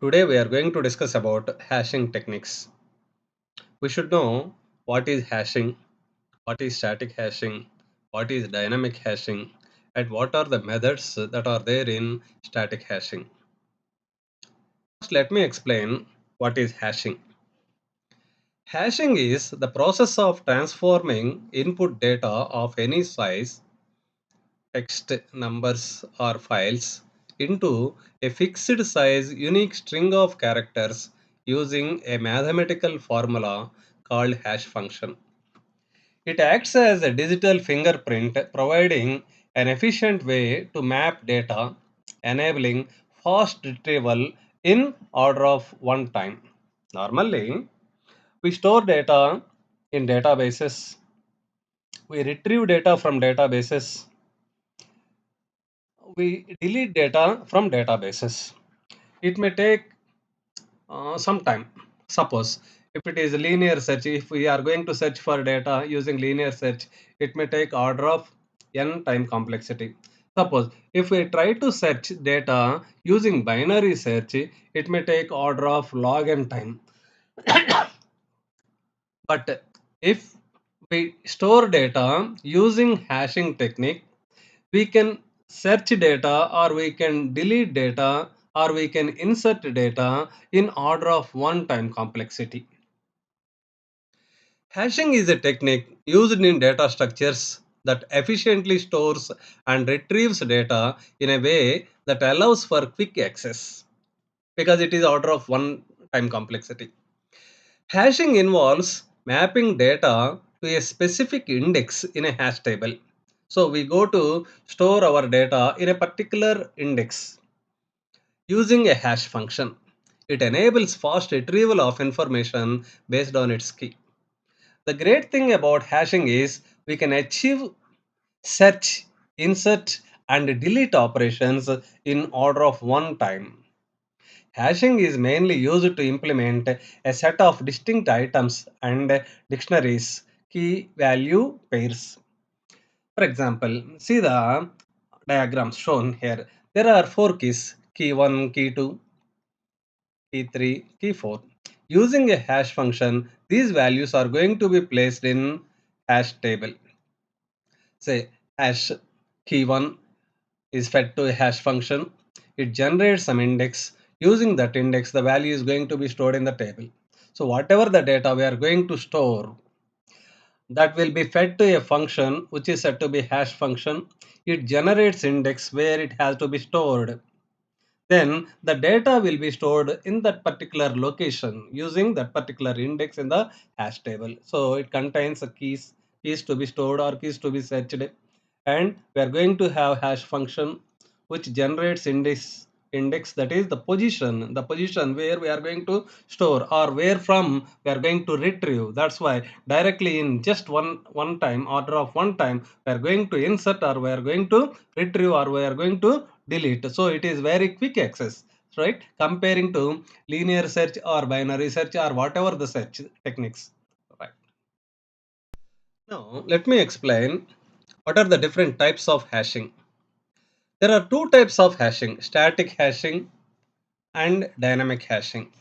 Today we are going to discuss about hashing techniques. We should know what is hashing, what is static hashing, what is dynamic hashing, and what are the methods that are there in static hashing. First, let me explain what is hashing. Hashing is the process of transforming input data of any size, text, numbers, or files into a fixed size unique string of characters using a mathematical formula called hash function. It acts as a digital fingerprint, providing an efficient way to map data, enabling fast retrieval in order of one time. Normally, we store data in databases, we retrieve data from databases, we delete data from databases. It may take some time. Suppose if it is linear search, if we are going to search for data using linear search, it may take order of n time complexity. Suppose if we try to search data using binary search, it may take order of log n time. But if we store data using hashing technique, we can search data or we can delete data or we can insert data in order of one time complexity. Hashing is a technique used in data structures that efficiently stores and retrieves data in a way that allows for quick access because it is order of one time complexity. Hashing involves mapping data to a specific index in a hash table. So we go to store our data in a particular index using a hash function. It enables fast retrieval of information based on its key. The great thing about hashing is we can achieve search, insert, and delete operations in order of one time. Hashing is mainly used to implement a set of distinct items and dictionaries, key value pairs. For example, see the diagrams shown here. There are four keys, key 1, key 2, key 3, key 4. Using a hash function, these values are going to be placed in hash table. Say hash key 1 is fed to a hash function. It generates some index. Using that index, the value is going to be stored in the table. So whatever the data we are going to store, that will be fed to a function which is said to be hash function. It generates index where it has to be stored. Then the data will be stored in that particular location using that particular index in the hash table. So it contains the keys to be stored or keys to be searched, and we are going to have hash function which generates index, that is the position where we are going to store or where from we are going to retrieve. That's why directly in just one time, order of one time, we are going to insert or we are going to retrieve or we are going to delete. So it is very quick access, right, comparing to linear search or binary search or whatever the search techniques, right. Now let me explain what are the different types of hashing. There are two types of hashing: static hashing and dynamic hashing.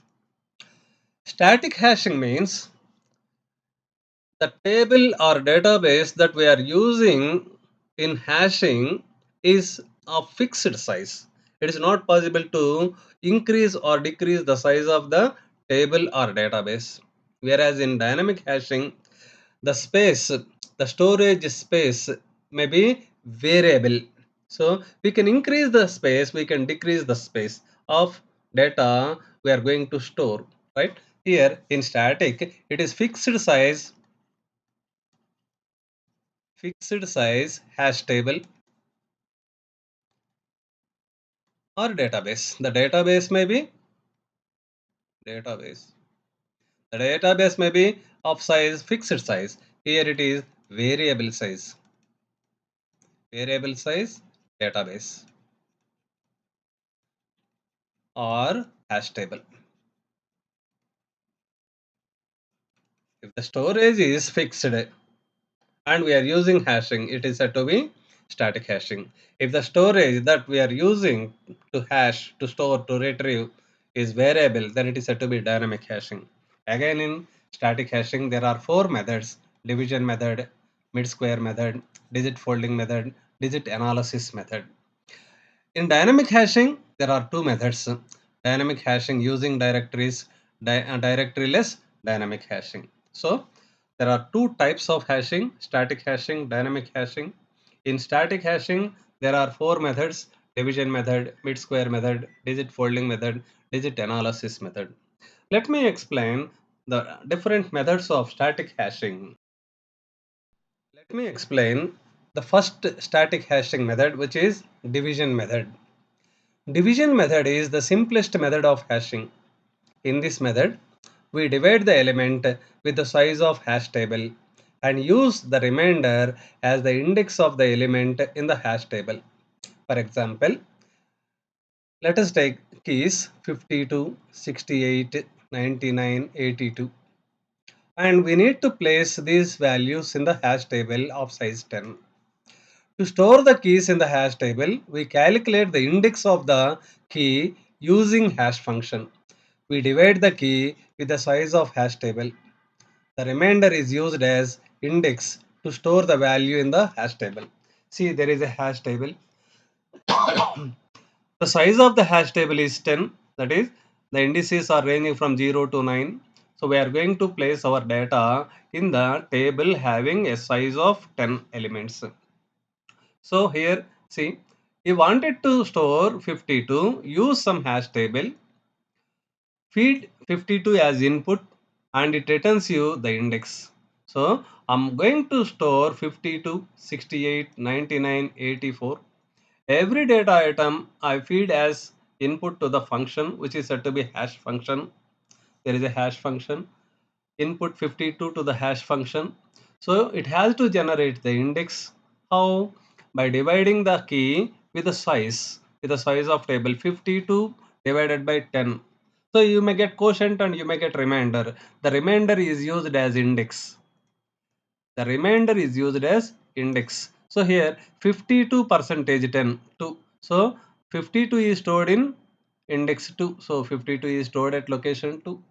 Static hashing means the table or database that we are using in hashing is of fixed size. It is not possible to increase or decrease the size of the table or database. Whereas in dynamic hashing, the space, the storage space may be variable. So we can increase the space, we can decrease the space of data we are going to store, right? Here in static, it is fixed size hash table or database. The database may be database. The database may be of size fixed size. Here it is variable size database or hash table. If the storage is fixed and we are using hashing, it is said to be static hashing. If the storage that we are using to hash, to store, to retrieve is variable, then it is said to be dynamic hashing. Again, in static hashing, there are four methods: division method, mid-square method, digit folding method, digit analysis method. In dynamic hashing, there are two methods: dynamic hashing using directories, directoryless dynamic hashing. So, there are two types of hashing: static hashing, dynamic hashing. In static hashing, there are four methods: division method, mid-square method, digit folding method, digit analysis method. Let me explain the different methods of static hashing. Let me explain the first static hashing method, which is division method. Division method is the simplest method of hashing. In this method, we divide the element with the size of hash table and use the remainder as the index of the element in the hash table. For example, let us take keys 52, 68, 99, 82, and we need to place these values in the hash table of size 10. To store the keys in the hash table, we calculate the index of the key using hash function. We divide the key with the size of hash table. The remainder is used as index to store the value in the hash table. See, there is a hash table. The size of the hash table is 10. That is, the indices are ranging from 0 to 9. So we are going to place our data in the table having a size of 10 elements. So here, see, you wanted to store 52, use some hash table, feed 52 as input, and it returns you the index. So I'm going to store 52, 68, 99, 84. Every data item I feed as input to the function, which is said to be hash function. There is a hash function. Input 52 to the hash function. So it has to generate the index. How? By dividing the key with the size of table 52 divided by 10. So you may get quotient and you may get remainder. The remainder is used as index. The remainder is used as index. So here 52 percentage 10 2. So 52 is stored in index 2. So 52 is stored at location 2.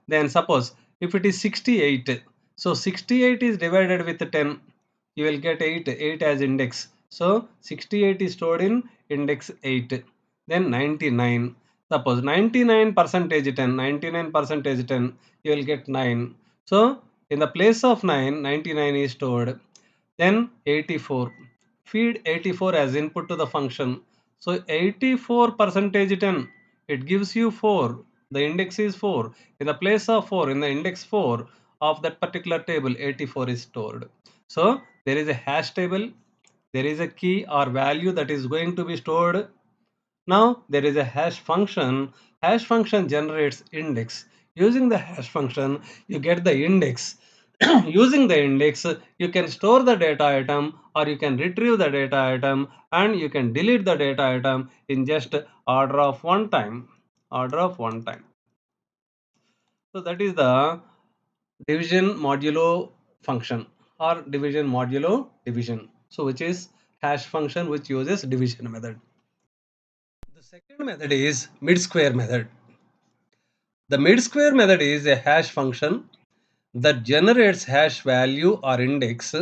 Then suppose if it is 68, so 68 is divided with 10, you will get 8 as index. So 68 is stored in index 8. Then 99. Suppose 99 percentage 10, 99 percentage 10, you will get 9. So in the place of 9, 99 is stored. Then 84. Feed 84 as input to the function. So 84 percentage 10, it gives you 4. The index is 4. In the place of 4, in the index 4 of that particular table, 84 is stored. So there is a hash table, there is a key or value that is going to be stored. Now there is a hash function. Hash function generates index. Using the hash function, you get the index. Using the index, you can store the data item or you can retrieve the data item and you can delete the data item in just order of one time. Order of one time. So that is the division modulo function or division modulo division. So which is hash function which uses division method. The second method is mid-square method. The mid-square method is a hash function that generates hash value or index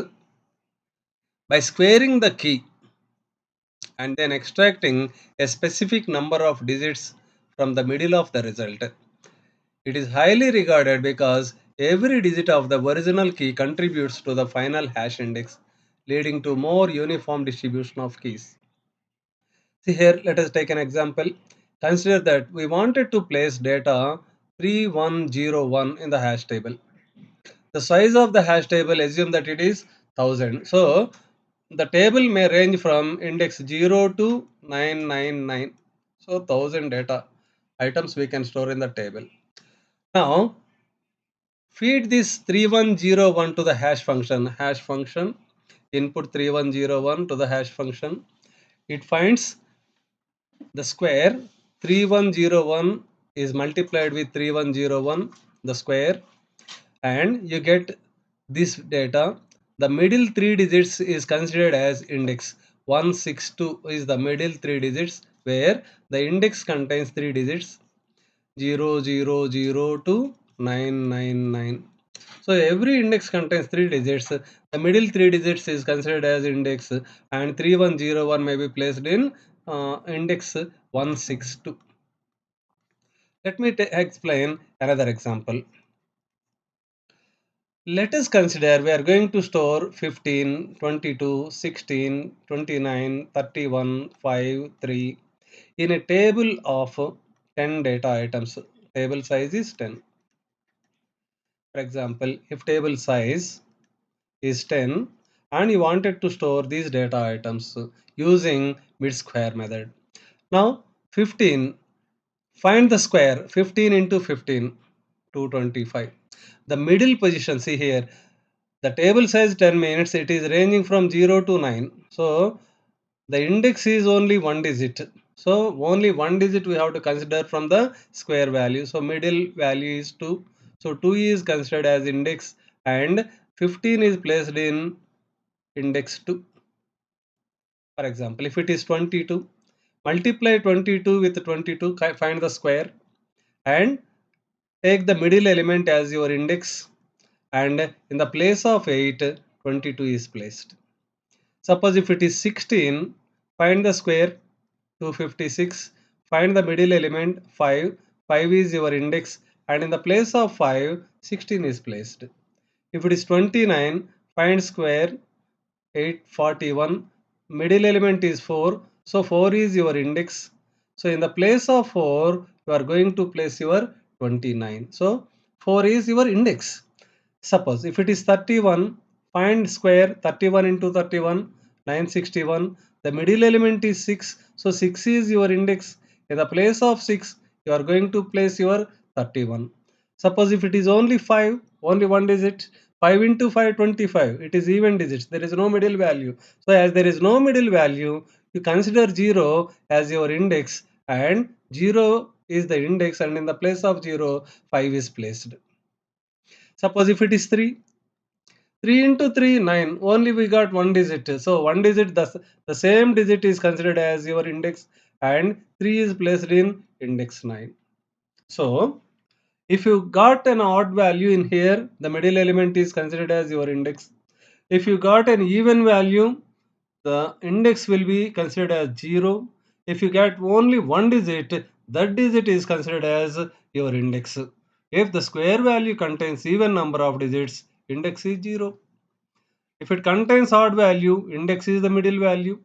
by squaring the key and then extracting a specific number of digits from the middle of the result. It is highly regarded because every digit of the original key contributes to the final hash index, leading to more uniform distribution of keys. See here, let us take an example. Consider that we wanted to place data 3101 in the hash table. The size of the hash table, assume that it is 1000. So the table may range from index 0 to 999. So 1000 data items we can store in the table. Now feed this 3101 to the hash function, input 3101 to the hash function. It finds the square 3101 is multiplied with 3101, the square, and you get this data. The middle three digits is considered as index. 162 is the middle three digits where the index contains three digits. 000 to 999. So every index contains 3 digits. The middle 3 digits is considered as index, and 3101 may be placed in index 162. Let me explain another example. Let us consider we are going to store 15, 22, 16, 29, 31, 5, 3 in a table of 10 data items. Table size is 10. For example, if table size is 10 and you wanted to store these data items using mid square method. Now 15, find the square. 15 into 15, 225. The middle position, see here, the table size 10 means it is ranging from 0 to 9. So the index is only one digit. So only one digit we have to consider from the square value. So middle value is 2. So 2 is considered as index and 15 is placed in index 2. For example, if it is 22, multiply 22 with 22, find the square and take the middle element as your index, and in the place of 8, 22 is placed. Suppose if it is 16, find the square, 256, find the middle element 5, 5 is your index, and in the place of 5, 16 is placed. If it is 29, find square, 841, middle element is 4, so 4 is your index. So in the place of 4 you are going to place your 29. So 4 is your index. Suppose if it is 31, find square, 31 into 31, 961. The middle element is 6, so 6 is your index. In the place of 6 you are going to place your 31. Suppose if it is only 5, only one digit, 5 into 5, 25. It is even digits. There is no middle value. So as there is no middle value, you consider 0 as your index, and 0 is the index, and in the place of 0, 5 is placed. Suppose if it is 3, 3 into 3, 9. Only we got one digit. So one digit, the same digit is considered as your index, and 3 is placed in index 9. So if you got an odd value in here, the middle element is considered as your index. If you got an even value, the index will be considered as 0. If you get only one digit, that digit is considered as your index. If the square value contains even number of digits, index is 0. If it contains odd value, index is the middle value.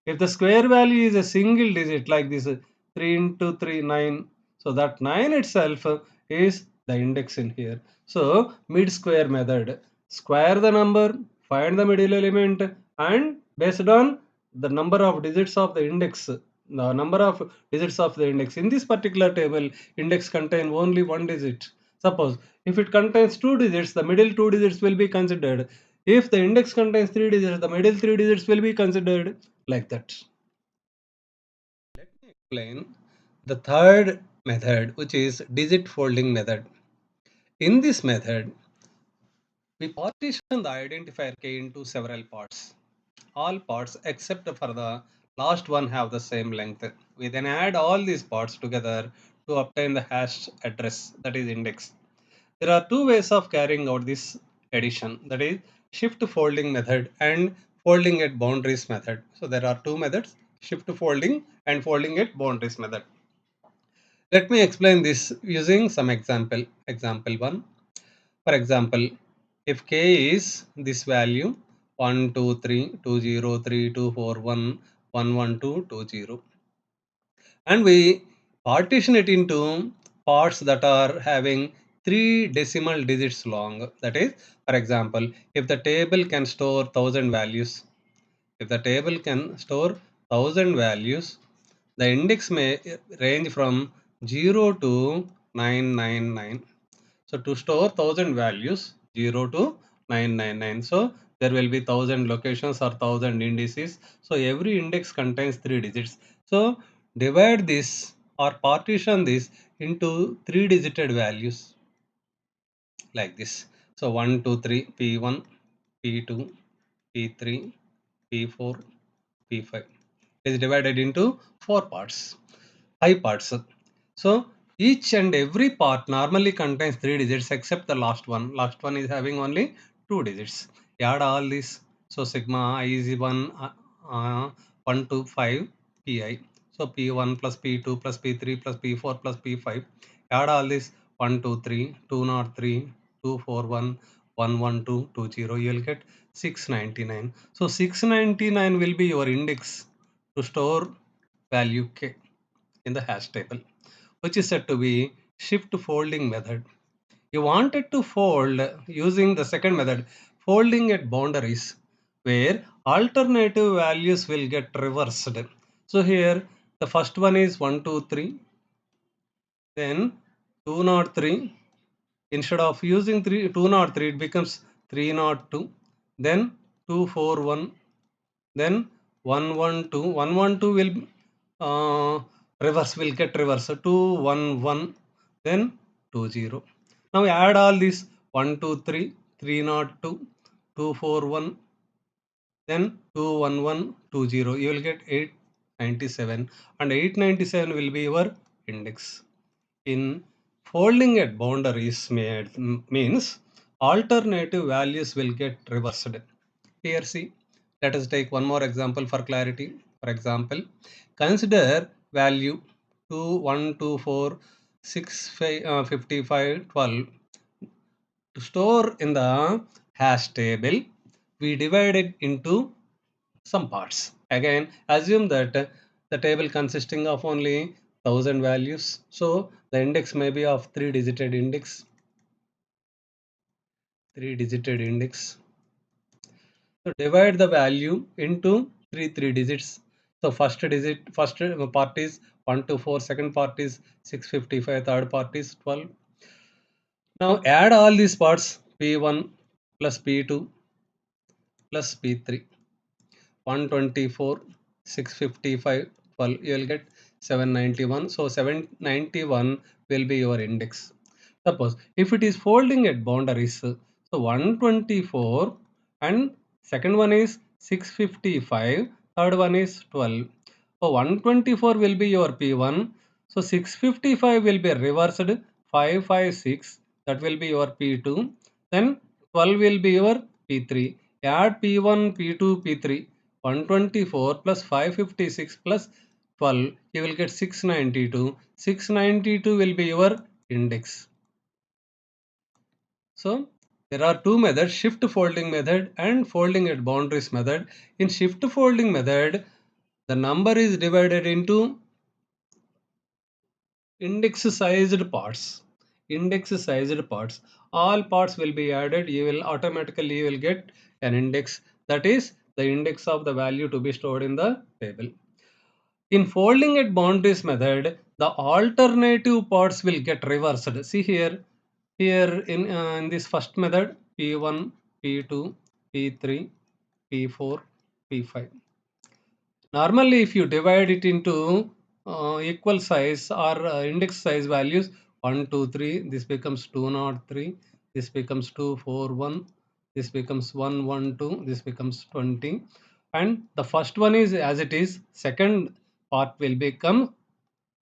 If the square value is a single digit like this, 3 into 3, 9. So that 9 itself is the index in here. So mid square method, square the number, find the middle element, and based on the number of digits of the index, the number of digits of the index. In this particular table, index contain only one digit. Suppose if it contains two digits, the middle two digits will be considered. If the index contains three digits, the middle three digits will be considered, like that. Let me explain the third method, which is digit folding method. In this method, we partition the identifier k into several parts. All parts except for the last one have the same length. We then add all these parts together to obtain the hashed address, that is index. There are two ways of carrying out this addition, that is shift folding method and folding at boundaries method. So there are two methods, shift folding and folding at boundaries method. Let me explain this using some example. Example 1. For example, if k is this value 1, 2, 3, 2, 0, 3, 2, 4, 1, 1, 1, 2, 2, 0, and we partition it into parts that are having 3 decimal digits long. That is, for example, if the table can store 1000 values, if the table can store 1000 values, the index may range from 0 to 999. So to store 1000 values, 0 to 999. So there will be 1000 locations or 1000 indices. So every index contains 3 digits. So divide this or partition this into 3 digited values like this. So 1, 2, 3, P1, P2, P3, P4, P5 is divided into 4 parts, 5 parts. So Each and every part normally contains 3 digits except the last one. Last one is having only 2 digits. Add all this. So sigma I is 1 to 5 pi. So p1 plus p2 plus p3 plus p4 plus p5. Add all this 1 2 3 203 241 112 20. You will get 699. So 699 will be your index to store value k in the hash table, which is said to be shift folding method. You wanted to fold using the second method, folding at boundaries, where alternative values will get reversed. So here the first one is 123, then 203. Instead of using 203, it becomes 302, then 241, then 112. 112 will reverse, will get reverse. 211, then 20. Now add all these 123, 302, 241, then 211, 20. You will get 897, and 897 will be your index. In folding at boundaries means alternative values will get reversed. Here see, let us take one more example for clarity. For example, consider value 2, 1, 2, 4, 6, 55, 12. To store in the hash table, we divide it into some parts. Again, assume that the table consisting of only 1000 values. So the index may be of 3-digited index. 3-digited index. So divide the value into 3 digits. So first part is 124, second part is 655, third part is 12. Now add all these parts, P1 plus P2 plus P3. 124, 655, 12. You will get 791. So 791 will be your index. Suppose if it is folding at boundaries, so 124 and second one is 655, third one is 12. So 124 will be your P1. So 655 will be reversed 556, that will be your P2. Then 12 will be your P3. Add P1, P2, P3. 124 plus 556 plus 12, you will get 692. 692 will be your index. So there are two methods, shift folding method and folding at boundaries method. In shift folding method, the number is divided into index sized parts. Index sized parts. All parts will be added. You will automatically get an index, that is the index of the value to be stored in the table. In folding at boundaries method, the alternative parts will get reversed. See here, in this first method, P1, P2, P3, P4, P5. Normally, if you divide it into equal size or index size values, 1, 2, 3, this becomes 203, this becomes 241, this becomes 112, this becomes 20. And the first one is as it is, second part will become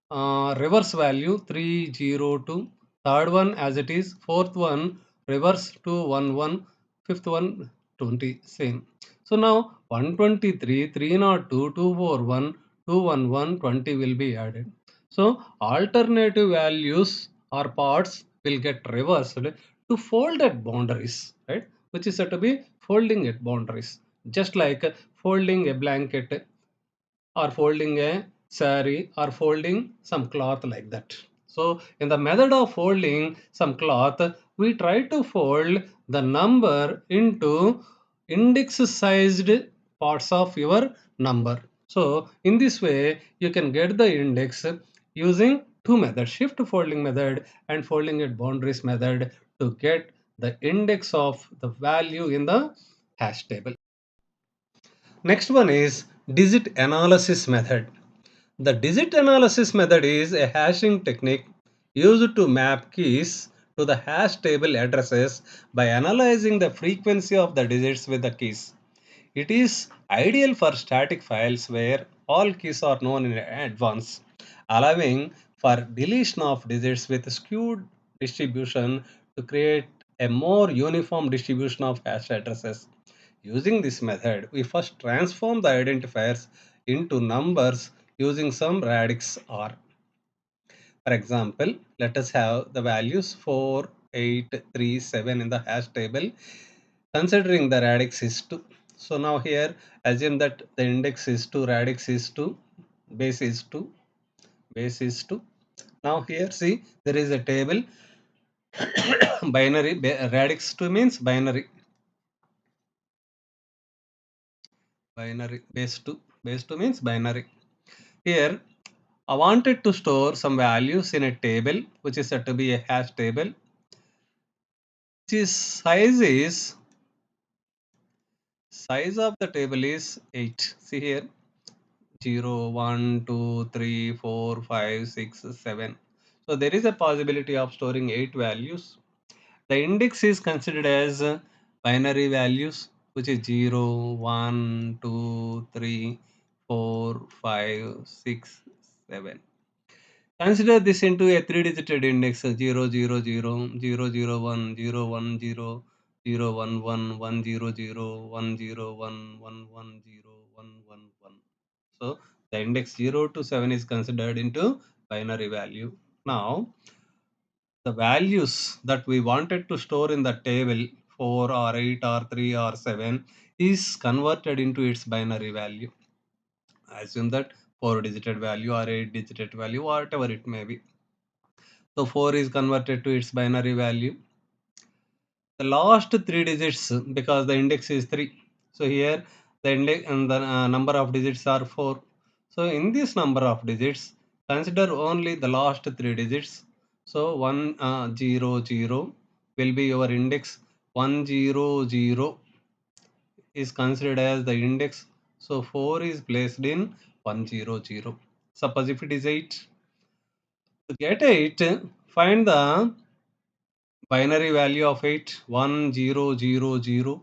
reverse value 302, third one as it is, fourth one reverse 211, fifth one 20, same. So now 123, 302, 241, 211, 20 will be added. So alternative values or parts will get reversed to fold at boundaries, right? Which is said to be folding at boundaries. Just like folding a blanket or folding a sari or folding some cloth, like that. So in the method of folding some cloth, we try to fold the number into index sized parts of your number. So in this way you can get the index using two methods, shift folding method and folding at boundaries method, to get the index of the value in the hash table. Next one is digit analysis method. The digit analysis method is a hashing technique used to map keys to the hash table addresses by analyzing the frequency of the digits with the keys. It is ideal for static files where all keys are known in advance, allowing for deletion of digits with skewed distribution to create a more uniform distribution of hash addresses. Using this method, we first transform the identifiers into numbers using some radix R. For example, let us have the values 4, 8, 3, 7 in the hash table, considering the radix is 2. So now here, assume that the index is 2, radix is 2, base is 2, base is 2. Now here see, there is a table, binary, radix 2 means binary, base 2 means binary. Here, I wanted to store some values in a table, which is said to be a hash table, which size of the table is 8. See here, 0, 1, 2, 3, 4, 5, 6, 7. So there is a possibility of storing 8 values. The index is considered as binary values, which is 0, 1, 2, 3, 4, 5, 6, 7. Consider this into a three-digit index 0, 0, 0, 0, 0, 1, 0, 1, 0, 0, 1, 1, 1, 0, 0, 1, 0, 1, 1, 1, 0, 1, 1, 1. So the index 0 to 7 is considered into binary value. Now, the values that we wanted to store in the table 4 or 8 or 3 or 7 is converted into its binary value. Assume that 4-digit value or 8-digit value, whatever it may be. So 4 is converted to its binary value. The last 3 digits, because the index is 3. So here the index and the number of digits are 4. So in this number of digits, consider only the last 3 digits. So 100 will be your index. 100 is considered as the index. So 4 is placed in 100. Suppose if it is 8. To get 8, find the binary value of 8, 1000.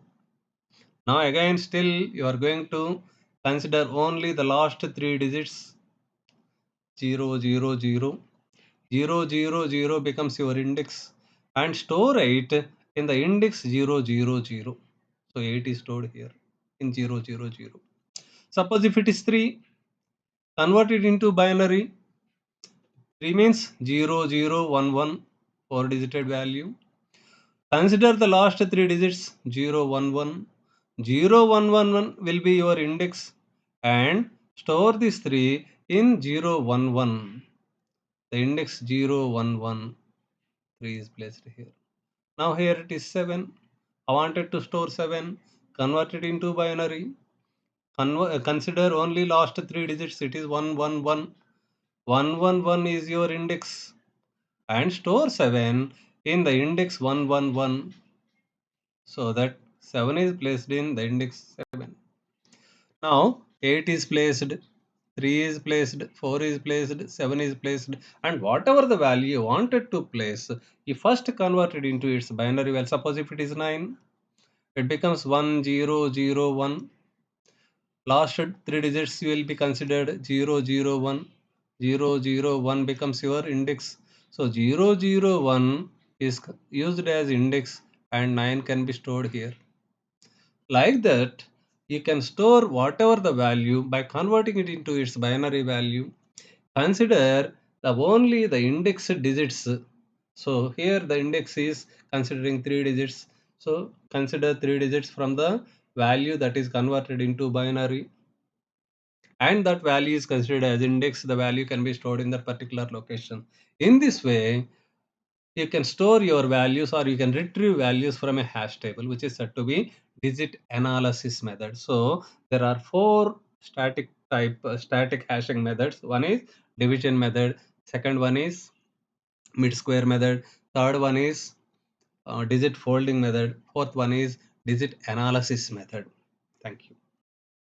Now again still you are going to consider only the last 3 digits, 000. 000 becomes your index, and store 8 in the index 000. So 8 is stored here in 000. Suppose if it is 3, convert it into binary. 3 means 0011, 4-digit value. Consider the last 3 digits 011. 0111 will be your index, and store this 3 in 011. The index 011, 3 is placed here. Now here it is 7. I wanted to store 7, convert it into binary. Consider only last 3 digits, it is 111. 111 is your index, and store 7 in the index 111. So that 7 is placed in the index 7. Now 8 is placed, 3 is placed, 4 is placed, 7 is placed, and whatever the value you wanted to place, you first convert it into its binary value. Suppose if it is 9, it becomes 1001. Last 3 digits will be considered 001. 001 becomes your index. So 001 is used as index, and 9 can be stored here. Like that, you can store whatever the value by converting it into its binary value. Consider only the index digits. So here the index is considering 3 digits. So consider 3 digits from the value that is converted into binary, and that value is considered as index. The value can be stored in that particular location. In this way, you can store your values, or you can retrieve values from a hash table, which is said to be digit analysis method. So there are four static hashing methods. One is division method, second one is mid square method, third one is digit folding method, fourth one is digit analysis method. Thank you.